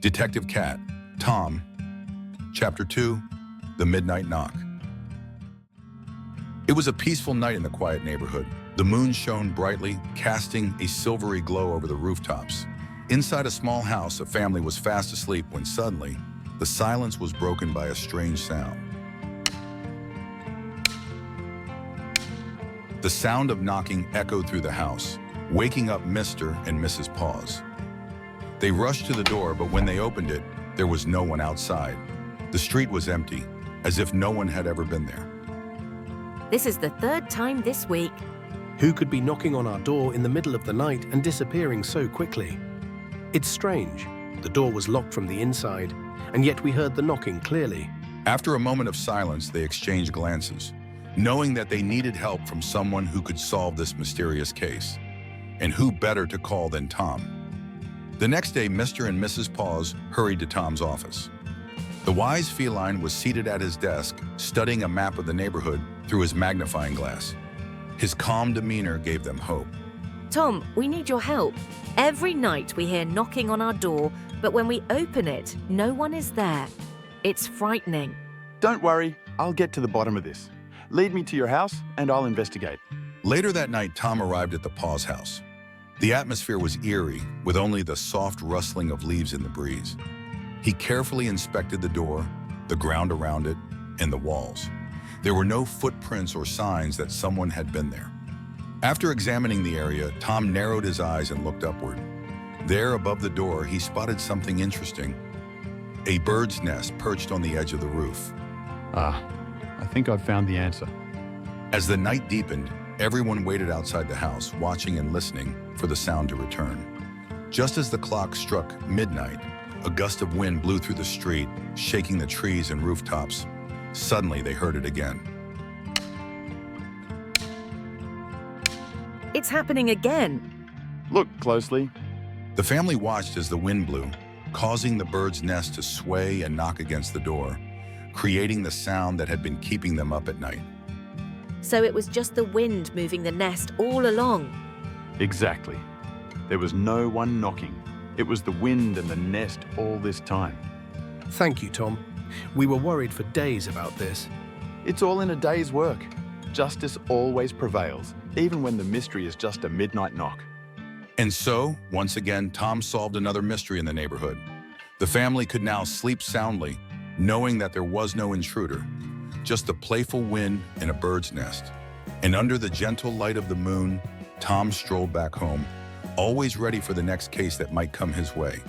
Detective Cat, Tom, Chapter 2, The Midnight Knock. It was a peaceful night in the quiet neighborhood. The moon shone brightly, casting a silvery glow over the rooftops. Inside a small house, a family was fast asleep when suddenly, the silence was broken by a strange sound. The sound of knocking echoed through the house, waking up Mr. and Mrs. Paws. They rushed to the door, but when they opened it, there was no one outside. The street was empty, as if no one had ever been there. This is the third time this week. Who could be knocking on our door in the middle of the night and disappearing so quickly? It's strange. The door was locked from the inside, and yet we heard the knocking clearly. After a moment of silence, they exchanged glances, knowing that they needed help from someone who could solve this mysterious case. And who better to call than Tom? The next day, Mr. and Mrs. Paws hurried to Tom's office. The wise feline was seated at his desk, studying a map of the neighborhood through his magnifying glass. His calm demeanor gave them hope. Tom, we need your help. Every night we hear knocking on our door, but when we open it, no one is there. It's frightening. Don't worry, I'll get to the bottom of this. Lead me to your house and I'll investigate. Later that night, Tom arrived at the Paws house. The atmosphere was eerie, with only the soft rustling of leaves in the breeze. He carefully inspected the door, the ground around it, and the walls. There were no footprints or signs that someone had been there. After examining the area, Tom narrowed his eyes and looked upward. There, above the door, he spotted something interesting. A bird's nest perched on the edge of the roof. I think I've found the answer. As the night deepened, everyone waited outside the house, watching and listening for the sound to return. Just as the clock struck midnight, a gust of wind blew through the street, shaking the trees and rooftops. Suddenly, they heard it again. It's happening again. Look closely. The family watched as the wind blew, causing the bird's nest to sway and knock against the door, creating the sound that had been keeping them up at night. So it was just the wind moving the nest all along. Exactly. There was no one knocking. It was the wind and the nest all this time. Thank you, Tom. We were worried for days about this. It's all in a day's work. Justice always prevails, even when the mystery is just a midnight knock. And so, once again, Tom solved another mystery in the neighborhood. The family could now sleep soundly, knowing that there was no intruder, just the playful wind and a bird's nest. And under the gentle light of the moon, Tom strolled back home, always ready for the next case that might come his way.